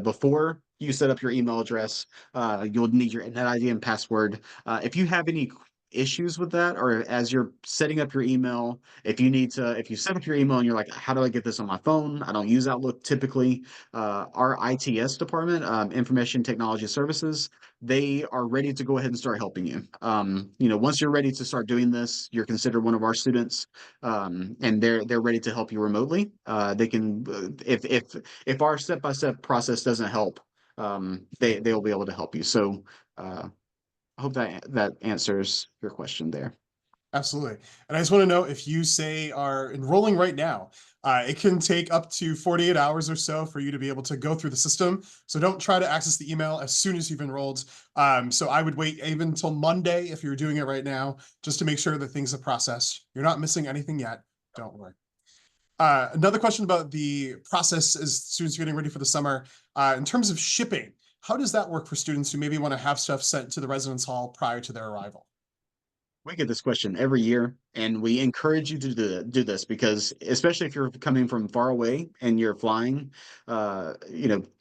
before you set up your email address. You'll need your NetID and password. If you have any issues with that, or as you're setting up your email, if you set up your email and you're like, how do I get this on my phone? I don't use Outlook typically. Our ITS department, Information Technology Services, they are ready to go ahead and start helping you. Once you're ready to start doing this, you're considered one of our students, and they're ready to help you remotely. They can, if our step-by-step process doesn't help, they'll be able to help you. So I hope that answers your question there. Absolutely. And I just want to know, if you say are enrolling right now, it can take up to 48 hours or so for you to be able to go through the system. So don't try to access the email as soon as you've enrolled. So I would wait even until Monday if you're doing it right now, just to make sure that things are processed. You're not missing anything yet. Don't worry. Another question about the process as students are getting ready for the summer. In terms of shipping, how does that work for students who maybe want to have stuff sent to the residence hall prior to their arrival? We get this question every year, and we encourage you to do this, because especially if you're coming from far away and you're flying,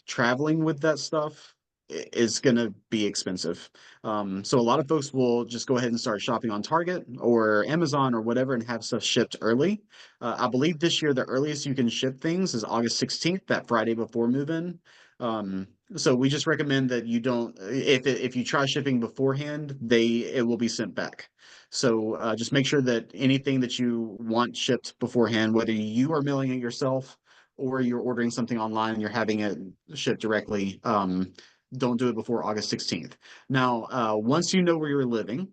traveling with that stuff is going to be expensive. So a lot of folks will just go ahead and start shopping on Target or Amazon or whatever and have stuff shipped early. I believe this year the earliest you can ship things is August 16th, that Friday before move-in. So we just recommend that you don't, if you try shipping beforehand, it will be sent back. So just make sure that anything that you want shipped beforehand, whether you are mailing it yourself or you're ordering something online and you're having it shipped directly, don't do it before August 16th. Now, once you know where you're living,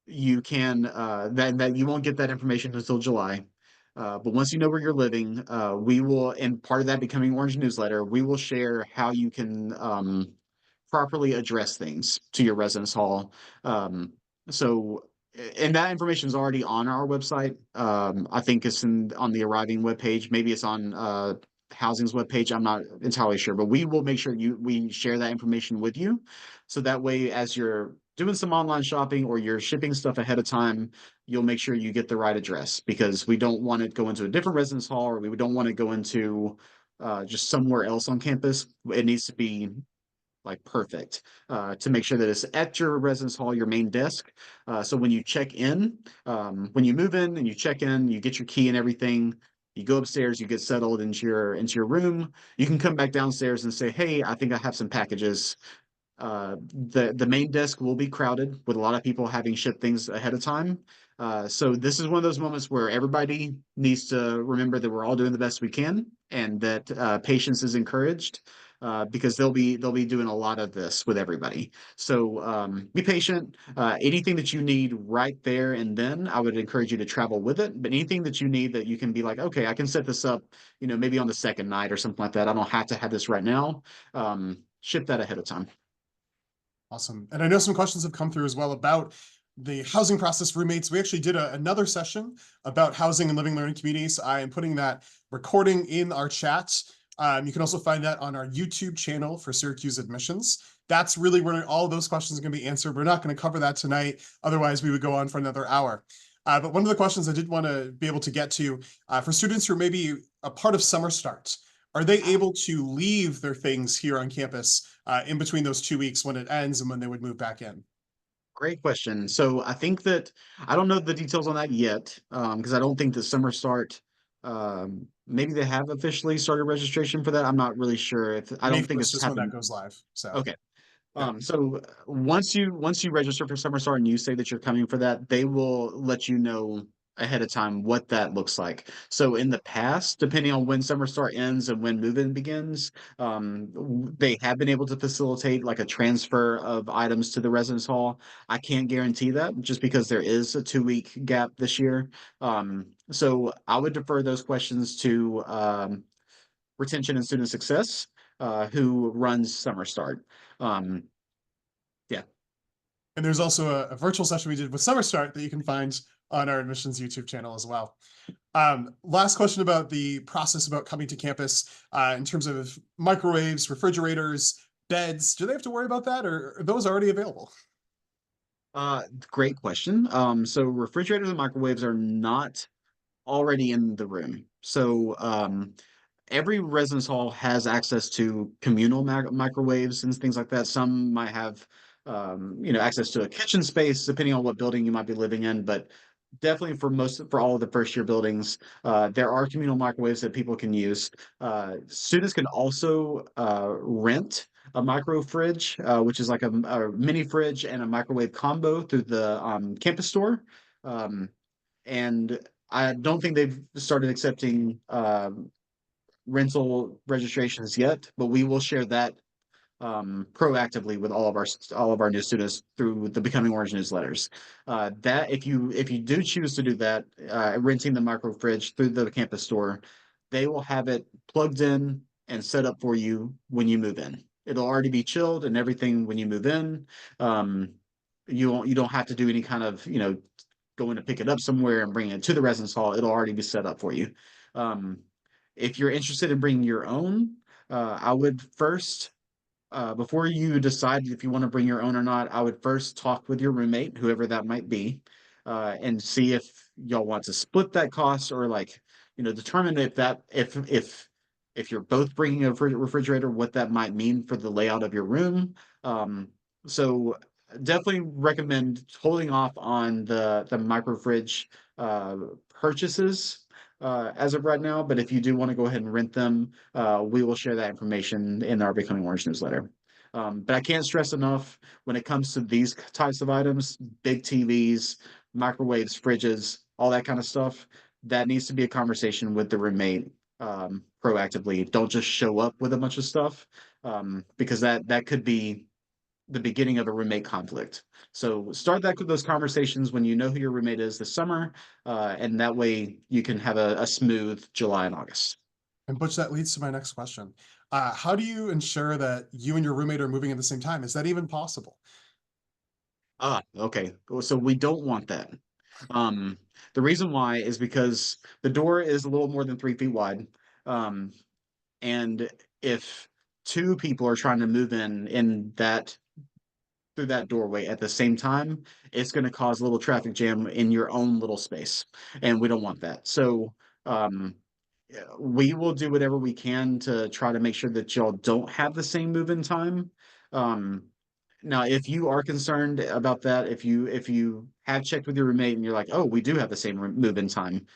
you can that you won't get that information until July. But once you know where you're living, we will, and part of that becoming Orange newsletter, we will share how you can properly address things to your residence hall. So, and that information is already on our website. I think it's on the arriving webpage. Maybe it's on housing's webpage. I'm not entirely sure, but we will make sure we share that information with you. So that way, as you're doing some online shopping or you're shipping stuff ahead of time, you'll make sure you get the right address, because we don't want it to go into a different residence hall, or we don't want to go into just somewhere else on campus. It needs to be like perfect to make sure that it's at your residence hall, your main desk. So when you check in, when you move in and you check in, you get your key and everything. You go upstairs, you get settled into your room. You can come back downstairs and say, "Hey, I think I have some packages." The main desk will be crowded with a lot of people having shipped things ahead of time. So this is one of those moments where everybody needs to remember that we're all doing the best we can. and that patience is encouraged because they'll be doing a lot of this with everybody. So be patient. Anything that you need right there and then, I would encourage you to travel with it. But anything that you need that you can be like, okay, I can set this up, maybe on the second night or something like that. I don't have to have this right now. Ship that ahead of time. Awesome. And I know some questions have come through as well about the housing process roommates. We actually did another session about housing and living learning communities. I am putting that recording in our chat. You can also find that on our YouTube channel for Syracuse admissions. That's really where all of those questions are going to be answered. We're not going to cover that tonight. Otherwise, we would go on for another hour. But one of the questions I did want to be able to get to for students who are maybe a part of Summer Start, are they able to leave their things here on campus in between those 2 weeks when it ends and when they would move back in? Great question. So I think that I don't know the details on that yet, because I don't think the summer start. Maybe they have officially started registration for that. I'm not really sure if I May don't think 1st it's is when that happened. goes live. So Okay. yeah. So once you register for Summer Start and you say that you're coming for that, they will let you know ahead of time what that looks like. So in the past, depending on when Summer Start ends and when move-in begins, they have been able to facilitate like a transfer of items to the residence hall. I can't guarantee that just because there is a 2-week gap this year. So I would defer those questions to retention and student success, who runs Summer Start. Um, yeah. And there's also a virtual session we did with Summer Start that you can find on our admissions YouTube channel as well. Last question about the process about coming to campus in terms of microwaves, refrigerators, beds. Do they have to worry about that, or are those already available? Great question. So refrigerators and microwaves are not already in the room. So every residence hall has access to communal microwaves and things like that. Some might have, access to a kitchen space, depending on what building you might be living in. But definitely for all of the first year buildings, there are communal microwaves that people can use. Students can also rent a micro fridge, which is like a mini fridge and a microwave combo through the campus store. Um, and I don't think they've started accepting rental registrations yet, but we will share that proactively with all of our new students through the Becoming Orange newsletters. That if you do choose to do that, renting the micro fridge through the campus store, they will have it plugged in and set up for you when you move in. It'll already be chilled and everything when you move in. Um, you don't have to do any kind of going to pick it up somewhere and bring it to the residence hall. It'll already be set up for you. Um, if you're interested in bringing your own, I would first, before you decide if you want to bring your own or not, I would first talk with your roommate, whoever that might be, and see if y'all want to split that cost or like, determine if you're both bringing a refrigerator, what that might mean for the layout of your room. So definitely recommend holding off on the micro fridge purchases as of right now. But if you do want to go ahead and rent them, we will share that information in our Becoming Orange newsletter. But I can't stress enough when it comes to these types of items, big TVs, microwaves, fridges, all that kind of stuff, that needs to be a conversation with the roommate proactively. Don't just show up with a bunch of stuff, because that could be the beginning of a roommate conflict. So start those conversations when you know who your roommate is this summer, and that way you can have a smooth July and August. And Butch, that leads to my next question. How do you ensure that you and your roommate are moving at the same time? Is that even possible? Okay. So we don't want that. Um, the reason why is because the door is a little more than 3 feet wide. Um, and if two people are trying to move in that through that doorway at the same time, it's going to cause a little traffic jam in your own little space, and we don't want that. So, um, yeah, we will do whatever we can to try to make sure that y'all don't have the same move-in time. Um, Now, if you are concerned about that, if you have checked with your roommate and you're like, oh, we do have the same move-in time,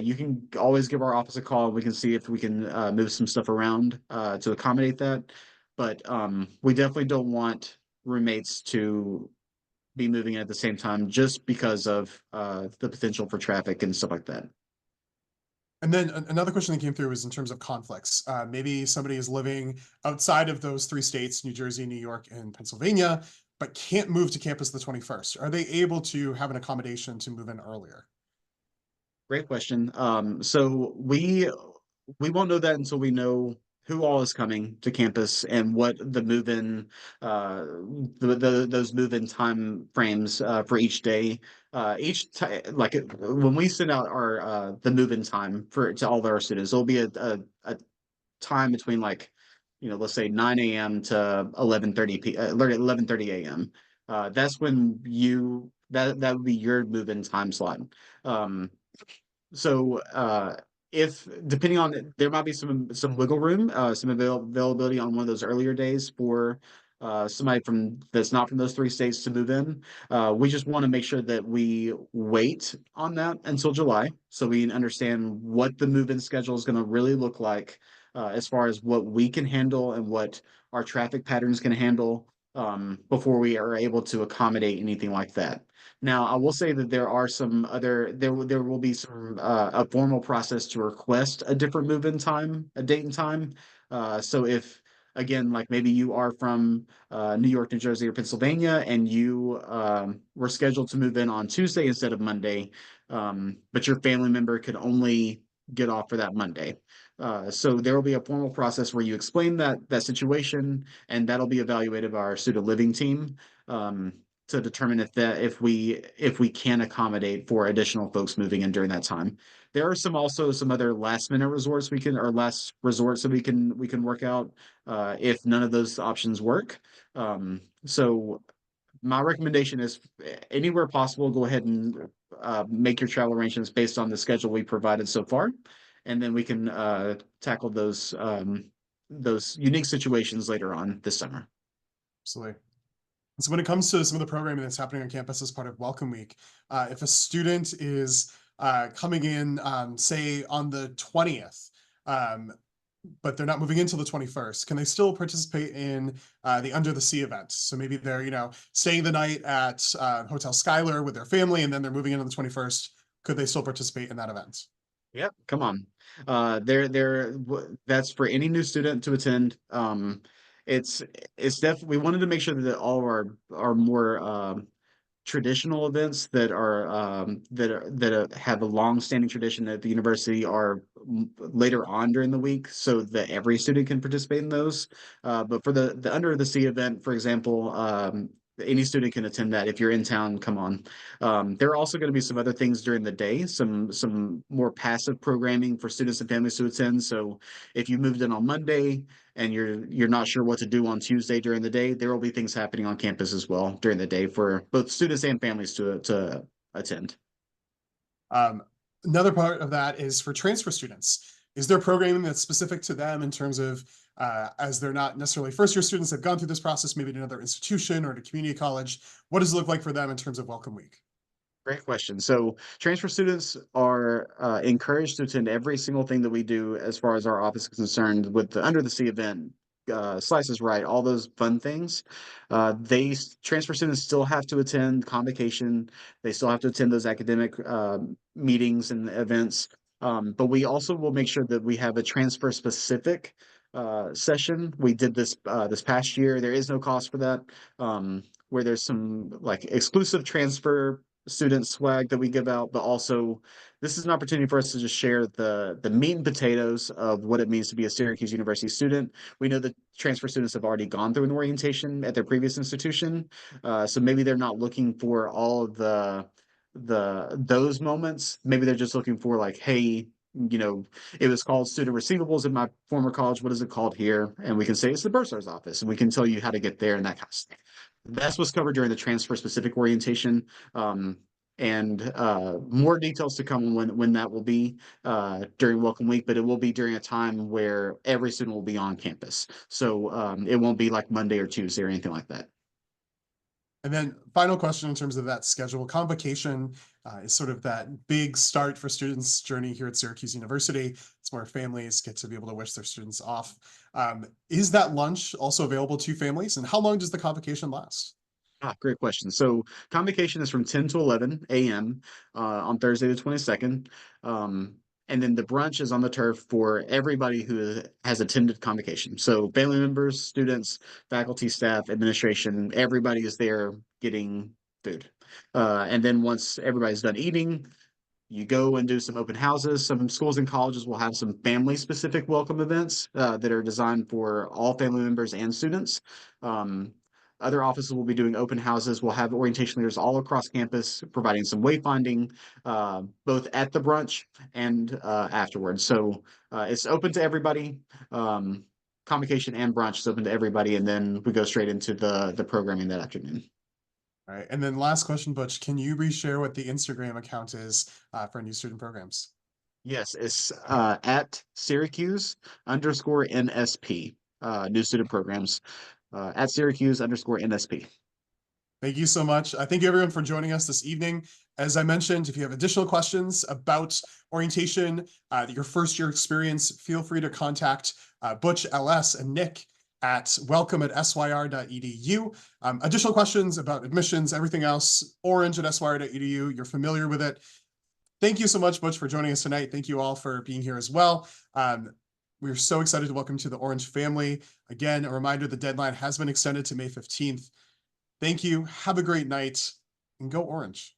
you can always give our office a call and we can see if we can move some stuff around to accommodate that. But we definitely don't want roommates to be moving at the same time just because of the potential for traffic and stuff like that. And then another question that came through was in terms of conflicts. Maybe somebody is living outside of those three states, New Jersey, New York, and Pennsylvania, but can't move to campus the 21st. Are they able to have an accommodation to move in earlier? Great question. So we won't know that until we know who all is coming to campus and what the move-in those move-in time frames for each day. When we send out our the move-in time for to all of our students, there'll be a time between let's say 9 a.m. to 11:30 a.m. That's when that would be your move-in time slot. Um, so if depending on there might be some wiggle room, some availability on one of those earlier days for somebody from that's not from those three states to move in. We just want to make sure that we wait on that until July so we understand what the move-in schedule is going to really look like as far as what we can handle and what our traffic patterns can handle before we are able to accommodate anything like that. Now, I will say that there will be some a formal process to request a different move-in time, a date and time. So if again, like maybe you are from New York, New Jersey, or Pennsylvania, and you were scheduled to move in on Tuesday instead of Monday, but your family member could only get off for that Monday. So there will be a formal process where you explain that situation, and that'll be evaluated by our student living team. To determine if we can accommodate for additional folks moving in during that time. There are some other last minute resorts last resorts that we can work out if none of those options work. So my recommendation is anywhere possible, go ahead and make your travel arrangements based on the schedule we provided so far, and then we can tackle those unique situations later on this summer. Absolutely. So when it comes to some of the programming that's happening on campus as part of Welcome Week, if a student is coming in, say on the 20th, um, but they're not moving until the 21st, can they still participate in the Under the Sea event? So maybe they're, staying the night at Hotel Skylar with their family, and then they're moving in on the 21st. Could they still participate in that event? Yep, come on. That's for any new student to attend. It's it's definitely we wanted to make sure that all of our more traditional events that have a long-standing tradition at the university are later on during the week, so that every student can participate in those. But for the Under the Sea event, for example, any student can attend that. If you're in town, come on. There are also going to be some other things during the day, some more passive programming for students and families to attend. So if you moved in on Monday and you're not sure what to do on Tuesday during the day, there will be things happening on campus as well during the day for both students and families to attend. Um, Another part of that is for transfer students. Is there programming that's specific to them in terms of, as they're not necessarily first year students, they've gone through this process, maybe at another institution or at a community college? What does it look like for them in terms of Welcome Week? Great question. So transfer students are encouraged to attend every single thing that we do as far as our office is concerned with the Under the Sea event, Slices Right, all those fun things. Transfer students still have to attend convocation. They still have to attend those academic meetings and events. But we also will make sure that we have a transfer specific session. We did this past year. There is no cost for that. Where there's some like exclusive transfer student swag that we give out, but also this is an opportunity for us to just share the meat and potatoes of what it means to be a Syracuse University student. We know that transfer students have already gone through an orientation at their previous institution, so maybe they're not looking for all of those moments. Maybe they're just looking for like, hey, it was called student receivables in my former college. What is it called here? And we can say it's the bursar's office, and we can tell you how to get there and that kind of stuff. That's what's covered during the transfer specific orientation. And more details to come when that will be during Welcome Week, but it will be during a time where every student will be on campus. So it won't be like Monday or Tuesday or anything like that. And then final question in terms of that schedule, convocation is sort of that big start for students' journey here at Syracuse University. It's where families get to be able to wish their students off. Is that lunch also available to families? And how long does the convocation last? Great question. So convocation is from 10 to 11 a.m. On Thursday the 22nd. And then the brunch is on the turf for everybody who has attended convocation. So family members, students, faculty, staff, administration, everybody is there getting food. And then once everybody's done eating, you go and do some open houses. Some schools and colleges will have some family specific welcome events that are designed for all family members and students. Um, Other offices will be doing open houses. We'll have orientation leaders all across campus providing some wayfinding, both at the brunch and afterwards. So it's open to everybody. Convocation and brunch is open to everybody, and then we go straight into the programming that afternoon. All right, and then last question, Butch, can you reshare what the Instagram account is for new student programs? Yes, it's at Syracuse_NSP, new student programs, at Syracuse_NSP. Thank you so much. Thank you everyone for joining us this evening. As I mentioned, if you have additional questions about orientation, your first year experience, feel free to contact Butch, LS, and Nick at welcome@syr.edu. Additional questions about admissions, everything else, orange@syr.edu. You're familiar with it. Thank you so much, Butch, for joining us tonight. Thank you all for being here as well. We're so excited to welcome you to the Orange family. Again, a reminder, the deadline has been extended to May 15th. Thank you. Have a great night and go Orange.